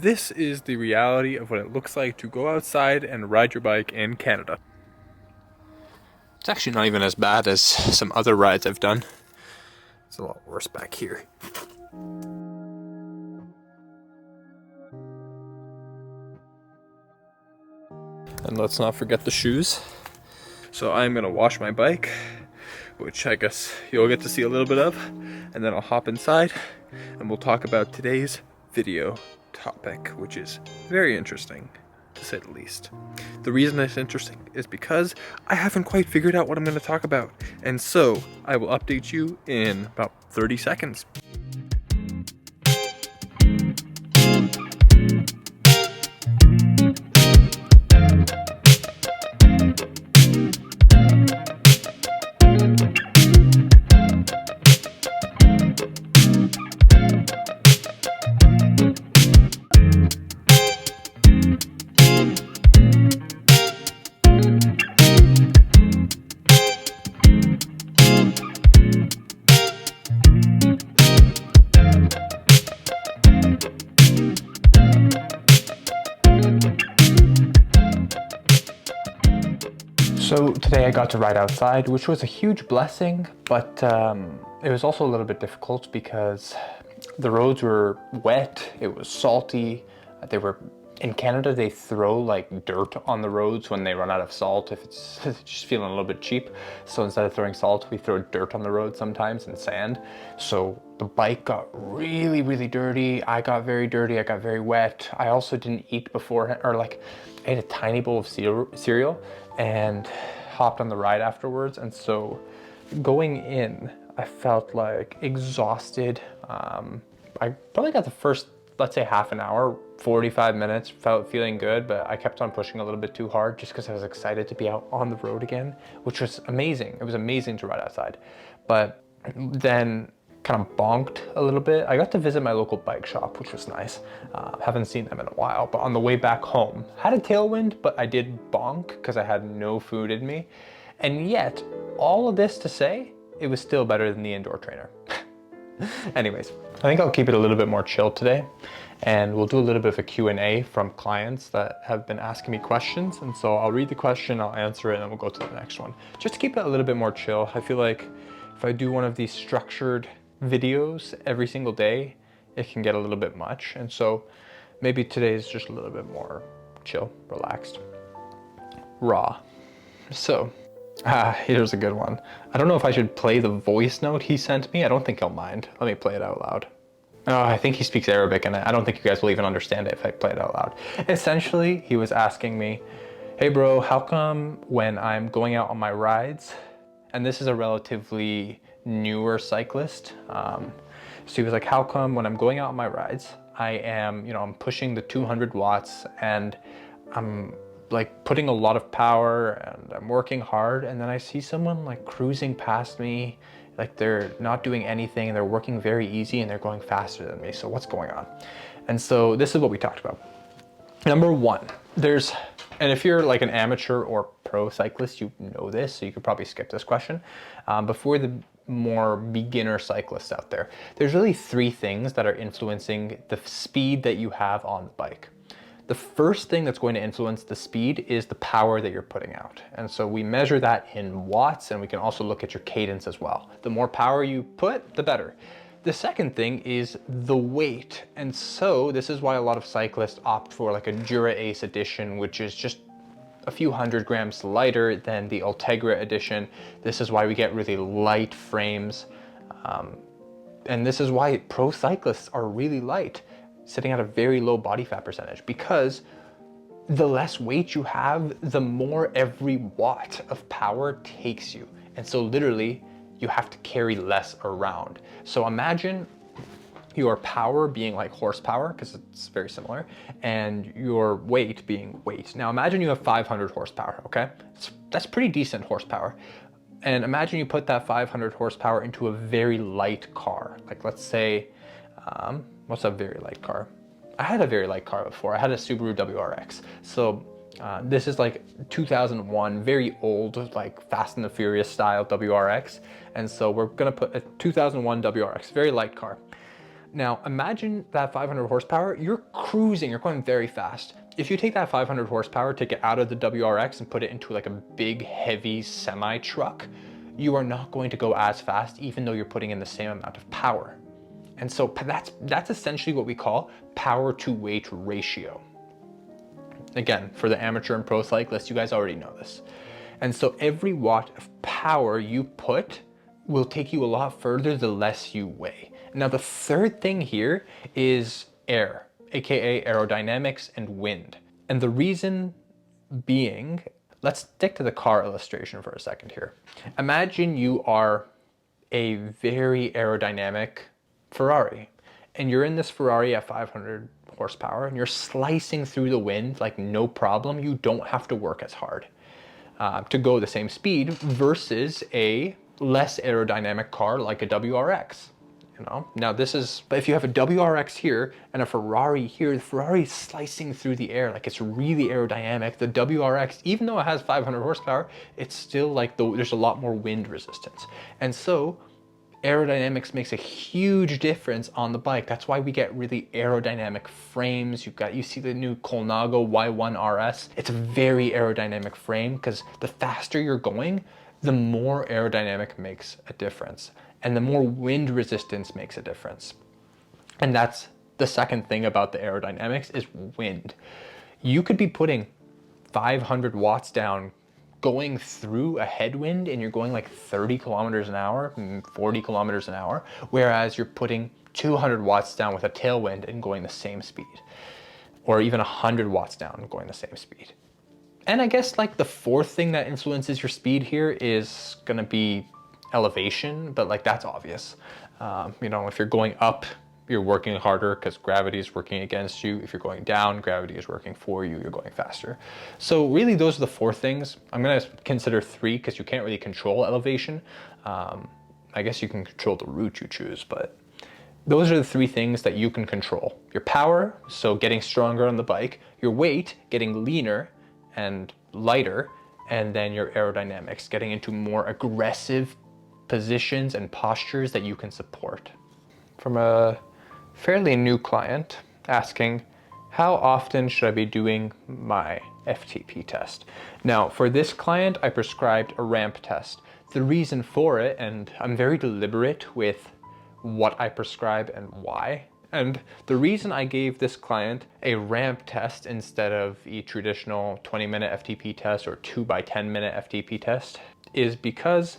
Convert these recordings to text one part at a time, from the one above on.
this is the reality of what it looks like to go outside and ride your bike in Canada. It's actually not even as bad as some other rides I've done. It's a lot worse back here. And let's not forget the shoes. So I'm gonna wash my bike, which I guess you'll get to see a little bit of, and then I'll hop inside and we'll talk about today's video topic, which is very interesting, to say the least. The reason it's interesting is because I haven't quite figured out what I'm going to talk about, and so I will update you in about 30 seconds. So today I got to ride outside, which was a huge blessing, but it was also a little bit difficult because the roads were wet, it was salty. In Canada, they throw like dirt on the roads when they run out of salt, if it's just feeling a little bit cheap. So instead of throwing salt, we throw dirt on the road sometimes and sand. So the bike got really, really dirty. I got very dirty, I got very wet. I also didn't eat beforehand, or like I ate a tiny bowl of cereal and hopped on the ride afterwards. And so going in, I felt like exhausted. I probably got the first, let's say half an hour, 45 minutes, feeling good, but I kept on pushing a little bit too hard just because I was excited to be out on the road again, which was amazing. It was amazing to ride outside. But then kind of bonked a little bit. I got to visit my local bike shop, which was nice. Haven't seen them in a while, but on the way back home, had a tailwind, but I did bonk because I had no food in me. And yet, all of this to say, it was still better than the indoor trainer. Anyways, I think I'll keep it a little bit more chill today, and we'll do a little bit of a Q&A from clients that have been asking me questions. And so I'll read the question, I'll answer it, and then we'll go to the next one. Just to keep it a little bit more chill. I feel like if I do one of these structured videos every single day, it can get a little bit much. And so maybe today is just a little bit more chill, relaxed, raw. So here's a good one. I don't know if I should play the voice note he sent me. I don't think he'll mind. Let me play it out loud. Oh, I think he speaks Arabic, and I don't think you guys will even understand it if I play it out loud. Essentially, he was asking me, hey bro, how come when I'm going out on my rides, and this is a relatively newer cyclist, so he was like, how come when I'm going out on my rides, I am, I'm pushing the 200 watts and I'm like putting a lot of power and I'm working hard, and then I see someone like cruising past me, like they're not doing anything and they're working very easy and they're going faster than me. So what's going on? And so this is what we talked about. Number one, and if you're like an amateur or pro cyclist, you know this, so you could probably skip this question. But for the more beginner cyclists out there, there's really three things that are influencing the speed that you have on the bike. The first thing that's going to influence the speed is the power that you're putting out. And so we measure that in watts, and we can also look at your cadence as well. The more power you put, the better. The second thing is the weight. And so this is why a lot of cyclists opt for like a Dura Ace edition, which is just a few hundred grams lighter than the Ultegra edition. This is why we get really light frames. And this is why pro cyclists are really light, sitting at a very low body fat percentage, because the less weight you have, the more every watt of power takes you. And so literally you have to carry less around. So imagine your power being like horsepower, because it's very similar, and your weight being weight. Now imagine you have 500 horsepower, okay? That's pretty decent horsepower. And imagine you put that 500 horsepower into a very light car. Like let's say, what's a very light car? I had a very light car before. I had a Subaru WRX. So this is like 2001, very old, like Fast and the Furious style WRX. And so we're gonna put a 2001 WRX, very light car. Now imagine that 500 horsepower, you're cruising, you're going very fast. If you take that 500 horsepower, take it out of the WRX and put it into like a big heavy semi truck, you are not going to go as fast even though you're putting in the same amount of power. And so that's essentially what we call power to weight ratio. Again, for the amateur and pro cyclists, you guys already know this. And so every watt of power you put will take you a lot further the less you weigh. Now the third thing here is air, aka aerodynamics and wind. And the reason being, let's stick to the car illustration for a second here. Imagine you are a very aerodynamic Ferrari, and you're in this Ferrari at 500 horsepower and you're slicing through the wind like no problem. You don't have to work as hard to go the same speed versus a less aerodynamic car like a WRX. You know, now this is, but if you have a WRX here and a Ferrari here, the Ferrari is slicing through the air, like it's really aerodynamic. The WRX, even though it has 500 horsepower, it's still like there's a lot more wind resistance. And so aerodynamics makes a huge difference on the bike. That's why we get really aerodynamic frames. You see the new Colnago Y1 RS. It's a very aerodynamic frame because the faster you're going, the more aerodynamic makes a difference. And the more wind resistance makes a difference. And that's the second thing about the aerodynamics is wind. You could be putting 500 watts down going through a headwind and you're going like 30 kilometers an hour, 40 kilometers an hour, whereas you're putting 200 watts down with a tailwind and going the same speed, or even 100 watts down and going the same speed. And I guess like the fourth thing that influences your speed here is gonna be elevation, but like that's obvious. You know, if you're going up, you're working harder because gravity is working against you. If you're going down, gravity is working for you, you're going faster. So really those are the four things. I'm gonna consider three because you can't really control elevation. I guess you can control the route you choose, but those are the three things that you can control. Your power, so getting stronger on the bike, your weight, getting leaner and lighter, and then your aerodynamics, getting into more aggressive positions and postures that you can support. From a fairly new client asking, how often should I be doing my FTP test? Now, for this client, I prescribed a ramp test. The reason for it, and I'm very deliberate with what I prescribe and why. And the reason I gave this client a ramp test instead of a traditional 20-minute FTP test or 2x10-minute FTP test is because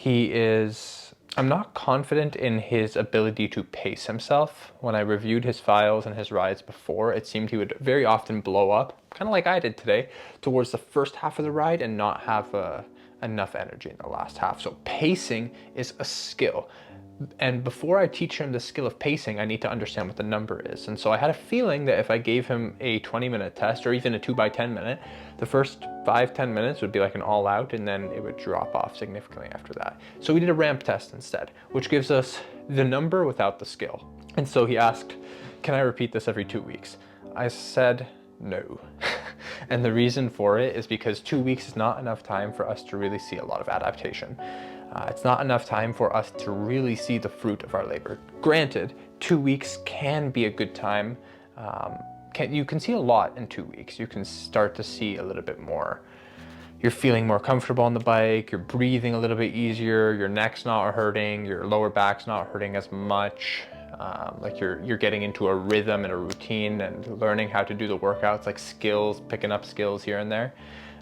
I'm not confident in his ability to pace himself. When I reviewed his files and his rides before, it seemed he would very often blow up, kind of like I did today, towards the first half of the ride and not have enough energy in the last half. So pacing is a skill. And before I teach him the skill of pacing, I need to understand what the number is. And so I had a feeling that if I gave him a 20-minute test or even a 2x10-minute, the first 5-10 minutes would be like an all out and then it would drop off significantly after that. So we did a ramp test instead, which gives us the number without the skill. And so he asked, can I repeat this every 2 weeks? I said no. And the reason for it is because 2 weeks is not enough time for us to really see a lot of adaptation. It's not enough time for us to really see the fruit of our labor. Granted, 2 weeks can be a good time. You can see a lot in 2 weeks. You can start to see a little bit more. You're feeling more comfortable on the bike, you're breathing a little bit easier, your neck's not hurting, your lower back's not hurting as much. Like you're getting into a rhythm and a routine and learning how to do the workouts, like skills, picking up skills here and there,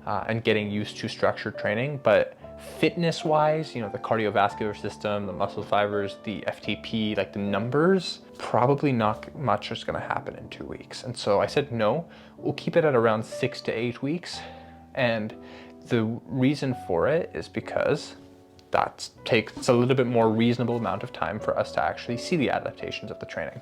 and getting used to structured training. But fitness wise, you know, the cardiovascular system, the muscle fibers, the FTP, like the numbers, probably not much is going to happen in 2 weeks. And so I said, no, we'll keep it at around 6 to 8 weeks. And the reason for it is because that takes a little bit more reasonable amount of time for us to actually see the adaptations of the training.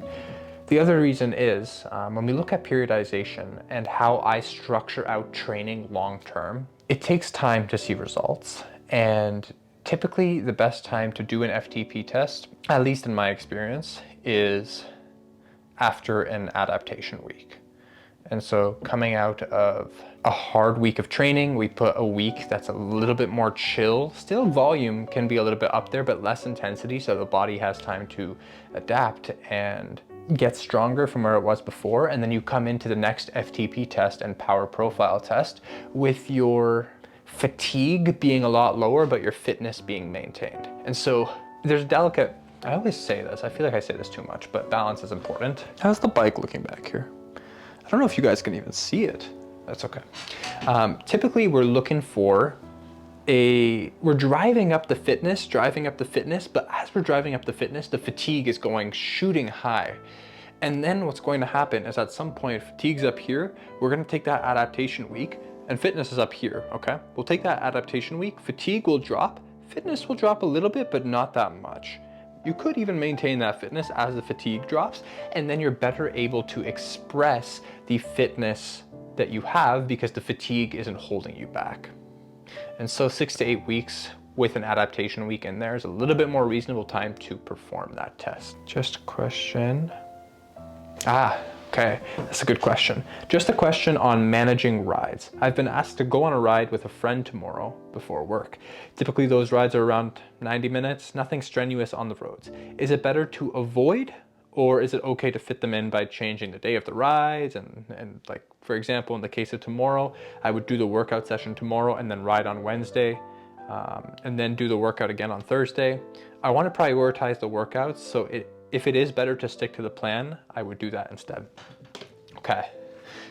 The other reason is when we look at periodization and how I structure out training long term, it takes time to see results. And typically the best time to do an FTP test, at least in my experience, is after an adaptation week. And so coming out of a hard week of training, we put a week that's a little bit more chill. Still volume can be a little bit up there, but less intensity, so the body has time to adapt and get stronger from where it was before. And then you come into the next FTP test and power profile test with your fatigue being a lot lower, but your fitness being maintained. And so there's delicate, I always say this, I feel like I say this too much, but balance is important. How's the bike looking back here? I don't know if you guys can even see it. That's okay. Typically we're looking for we're driving up the fitness, but as we're driving up the fitness, the fatigue is shooting high. And then what's going to happen is at some point, fatigue's up here, we're gonna take that adaptation week, and fitness is up here, okay? We'll take that adaptation week, fatigue will drop, fitness will drop a little bit, but not that much. You could even maintain that fitness as the fatigue drops, and then you're better able to express the fitness that you have because the fatigue isn't holding you back. And so 6 to 8 weeks with an adaptation week in there is a little bit more reasonable time to perform that test. Just a question. Okay, that's a good question. Just a question on managing rides. I've been asked to go on a ride with a friend tomorrow before work. Typically those rides are around 90 minutes, nothing strenuous on the roads. Is it better to avoid, or is it okay to fit them in by changing the day of the rides? And like, for example, in the case of tomorrow, I would do the workout session tomorrow and then ride on Wednesday, and then do the workout again on Thursday. I want to prioritize the workouts, so if it is better to stick to the plan, I would do that instead. Okay,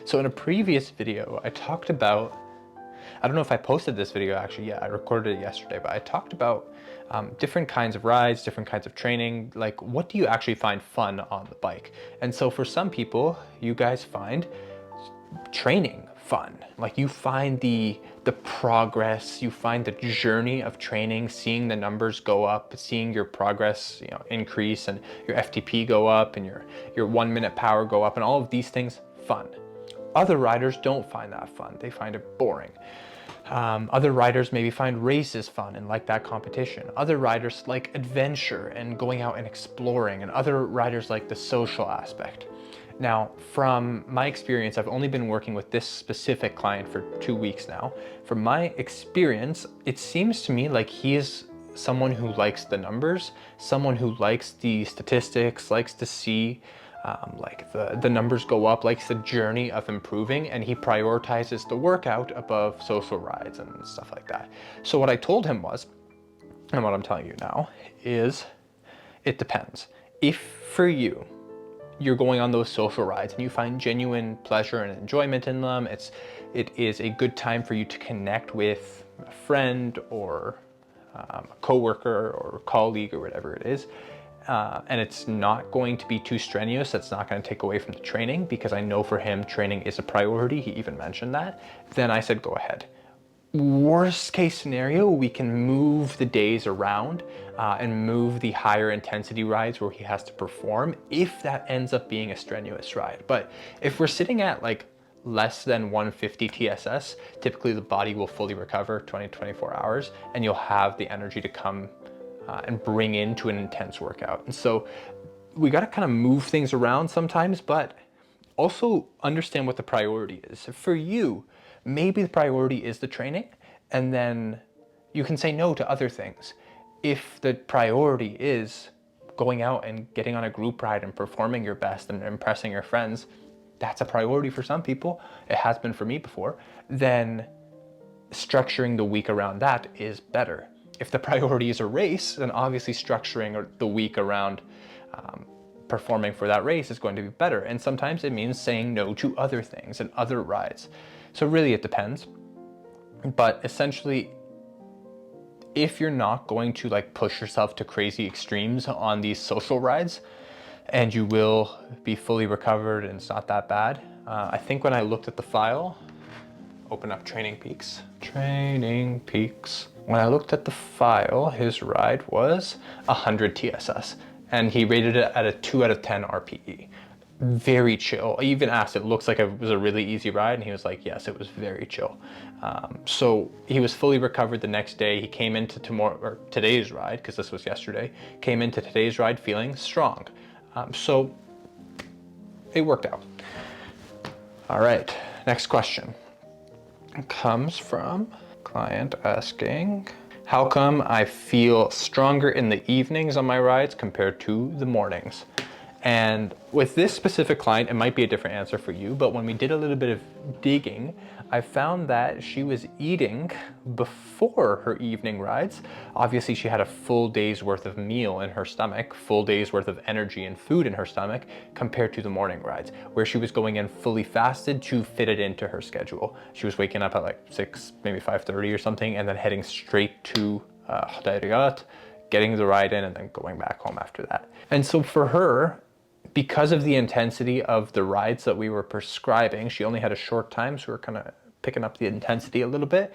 so in a previous video, I talked about, I don't know if I posted this video actually yet, I recorded it yesterday, but I talked about different kinds of rides, different kinds of training, like what do you actually find fun on the bike? And so for some people, you guys find training fun. Like you find the progress, you find the journey of training, seeing the numbers go up, seeing your progress, increase, and your FTP go up, and your 1 minute power go up, and all of these things fun. Other riders don't find that fun. They find it boring. Other riders maybe find races fun and like that competition. Other riders like adventure and going out and exploring, and other riders like the social aspect. Now, from my experience, I've only been working with this specific client for 2 weeks now. From my experience, it seems to me like he is someone who likes the numbers, someone who likes the statistics, likes to see like the numbers go up, likes the journey of improving, and he prioritizes the workout above social rides and stuff like that. So what I told him was, and what I'm telling you now, is it depends. If for you're going on those social rides and you find genuine pleasure and enjoyment in them, it is a good time for you to connect with a friend or a coworker or colleague or whatever it is, and it's not going to be too strenuous. That's not going to take away from the training, because I know for him training is a priority. He even mentioned that. Then I said go ahead. Worst case scenario, we can move the days around and move the higher intensity rides where he has to perform, if that ends up being a strenuous ride. But if we're sitting at like less than 150 TSS, typically the body will fully recover 20 to 24 hours, and you'll have the energy to come and bring into an intense workout. And so we got to kind of move things around sometimes, but also understand what the priority is. For you, maybe the priority is the training, and then you can say no to other things. If the priority is going out and getting on a group ride and performing your best and impressing your friends, that's a priority for some people. It has been for me before. Then structuring the week around that is better. If the priority is a race, then obviously structuring the week around performing for that race is going to be better. And sometimes it means saying no to other things and other rides. So really it depends. But essentially, if you're not going to like push yourself to crazy extremes on these social rides, and you will be fully recovered and it's not that bad. I think when I looked at the file, open up Training Peaks. When I looked at the file, his ride was 100 TSS, and he rated it at a 2 out of 10 RPE. Very chill. I even asked, it looks like it was a really easy ride, and he was like, yes, it was very chill. So he was fully recovered the next day. He came into today's ride, because this was yesterday, came into today's ride feeling strong. So it worked out. All right, next question comes from client asking, how come I feel stronger in the evenings on my rides compared to the mornings? And with this specific client, it might be a different answer for you, but when we did a little bit of digging, I found that she was eating before her evening rides. Obviously, she had a full day's worth of meal in her stomach, full day's worth of energy and food in her stomach, compared to the morning rides, where she was going in fully fasted to fit it into her schedule. She was waking up at like 6, maybe 5:30 or something, and then heading straight to Hadariat, getting the ride in, and then going back home after that. And so for her, because of the intensity of the rides that we were prescribing, she only had a short time, so we were kind of picking up the intensity a little bit.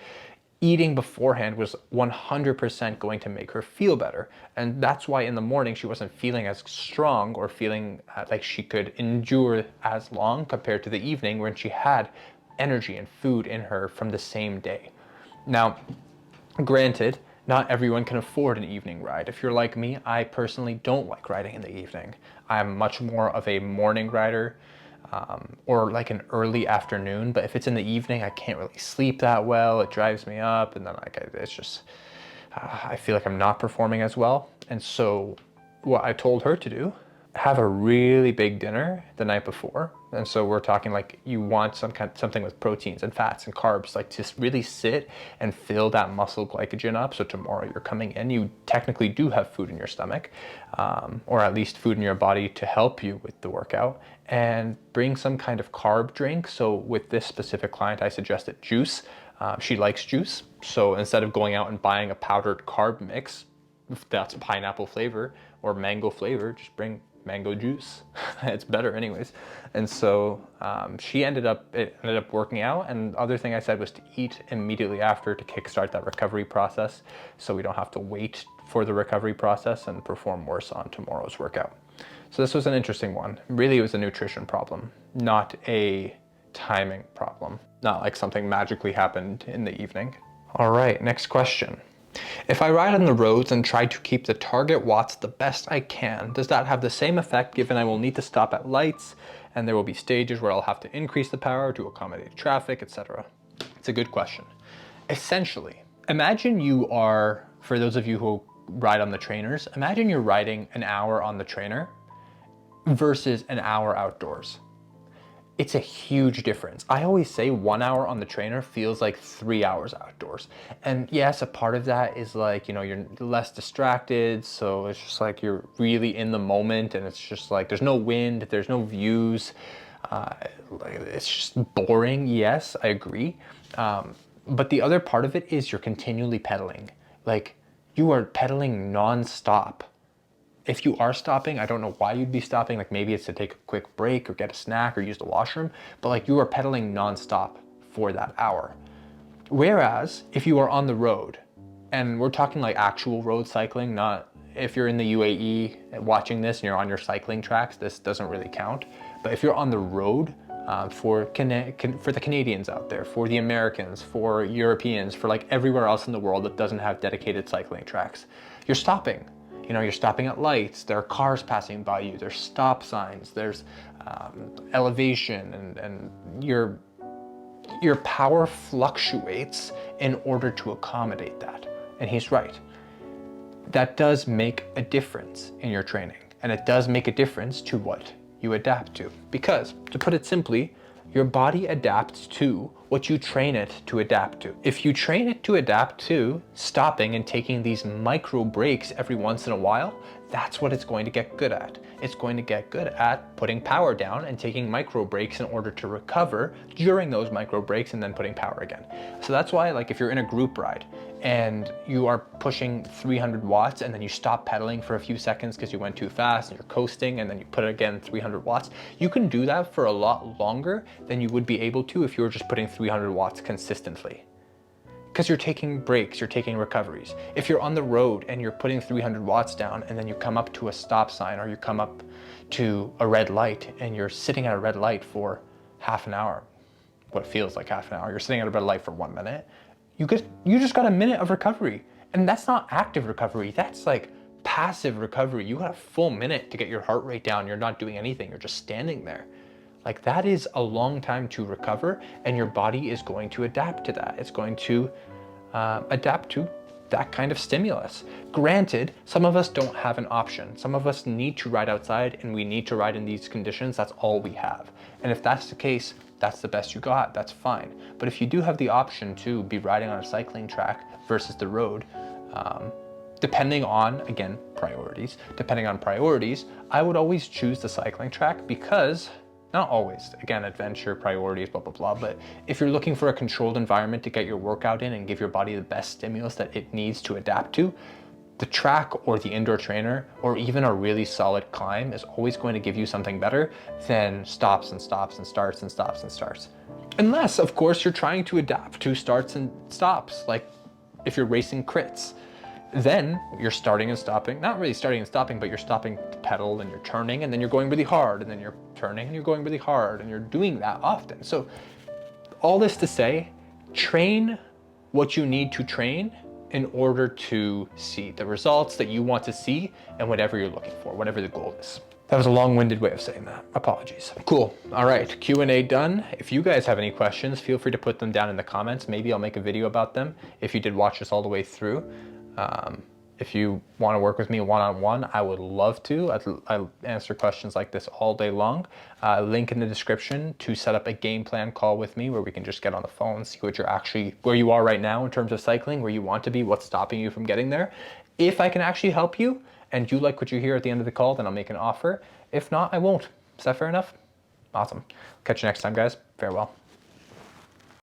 Eating beforehand was 100% going to make her feel better. And that's why in the morning she wasn't feeling as strong or feeling like she could endure as long compared to the evening when she had energy and food in her from the same day. Now, granted, not everyone can afford an evening ride. If you're like me, I personally don't like riding in the evening. I'm much more of a morning rider, or like an early afternoon, but if it's in the evening, I can't really sleep that well. It drives me up, and then it's just, I feel like I'm not performing as well. And so what I told her to do, have a really big dinner the night before. And so we're talking like you want something with proteins and fats and carbs, like just really sit and fill that muscle glycogen up. So tomorrow you're coming in, you technically do have food in your stomach, or at least food in your body to help you with the workout, and bring some kind of carb drink. So with this specific client, I suggested juice. She likes juice. So instead of going out and buying a powdered carb mix, if that's pineapple flavor or mango flavor, just bring mango juice. It's better anyways. And so it ended up working out. And the other thing I said was to eat immediately after to kickstart that recovery process, so we don't have to wait for the recovery process and perform worse on tomorrow's workout. So this was an interesting one. Really, it was a nutrition problem, not a timing problem. Not like something magically happened in the evening. All right, next question. If I ride on the roads and try to keep the target watts the best I can, does that have the same effect, given I will need to stop at lights and there will be stages where I'll have to increase the power to accommodate traffic, etc.? It's a good question. Essentially, imagine you are, for those of you who ride on the trainers, imagine you're riding an hour on the trainer versus an hour outdoors. It's a huge difference. I always say 1 hour on the trainer feels like 3 hours outdoors. And yes, a part of that is like, you're less distracted. So it's just like you're really in the moment, and it's just like there's no wind, there's no views. It's just boring. Yes, I agree. But the other part of it is you're continually pedaling. Like you are pedaling nonstop. If you are stopping, I don't know why you'd be stopping. Like maybe it's to take a quick break or get a snack or use the washroom, but like you are pedaling nonstop for that hour. Whereas if you are on the road, and we're talking like actual road cycling, not if you're in the UAE watching this and you're on your cycling tracks, this doesn't really count. But if you're on the road, for the Canadians out there, for the Americans, for Europeans, for like everywhere else in the world that doesn't have dedicated cycling tracks, you're stopping. You're stopping at lights, there are cars passing by you, there's stop signs, there's elevation, and your power fluctuates in order to accommodate that. And he's right. That does make a difference in your training, and it does make a difference to what you adapt to. Because, to put it simply, your body adapts to what you train it to adapt to. If you train it to adapt to stopping and taking these micro breaks every once in a while, that's what it's going to get good at. It's going to get good at putting power down and taking micro breaks in order to recover during those micro breaks and then putting power again. So that's why, like, if you're in a group ride and you are pushing 300 watts and then you stop pedaling for a few seconds because you went too fast and you're coasting, and then you put it again 300 watts, you can do that for a lot longer than you would be able to if you were just putting 300 watts consistently. Because you're taking breaks, you're taking recoveries. If you're on the road and you're putting 300 watts down and then you come up to a stop sign or you come up to a red light and you're sitting at a red light for half an hour, what feels like half an hour, you're sitting at a red light for 1 minute, you just got a minute of recovery. And that's not active recovery, that's like passive recovery. You got a full minute to get your heart rate down, you're not doing anything, you're just standing there. Like that is a long time to recover, and your body is going to adapt to that. It's going to adapt to that kind of stimulus. Granted, some of us don't have an option. Some of us need to ride outside, and we need to ride in these conditions. That's all we have. And if that's the case, that's the best you got, that's fine. But if you do have the option to be riding on a cycling track versus the road, depending on, again, priorities, I would always choose the cycling track because, not always, again, adventure, priorities, blah, blah, blah, but if you're looking for a controlled environment to get your workout in and give your body the best stimulus that it needs to adapt to, the track or the indoor trainer or even a really solid climb is always going to give you something better than stops and stops and starts and stops and starts. Unless, of course, you're trying to adapt to starts and stops, like if you're racing crits. Then you're starting and stopping, not really starting and stopping, but you're stopping to pedal and you're turning and then you're going really hard and then you're turning and you're going really hard and you're doing that often. So all this to say, train what you need to train in order to see the results that you want to see and whatever you're looking for, whatever the goal is. That was a long-winded way of saying that. Apologies. Cool. All right, Q&A done. If you guys have any questions, feel free to put them down in the comments. Maybe I'll make a video about them if you did watch this all the way through. If you want to work with me one-on-one, I would love to. I answer questions like this all day long. Link in the description to set up a game plan call with me where we can just get on the phone, see what you're actually, where you are right now in terms of cycling, where you want to be, what's stopping you from getting there. If I can actually help you and you like what you hear at the end of the call, then I'll make an offer. If not, I won't. Is that fair enough? Awesome. Catch you next time, guys. Farewell.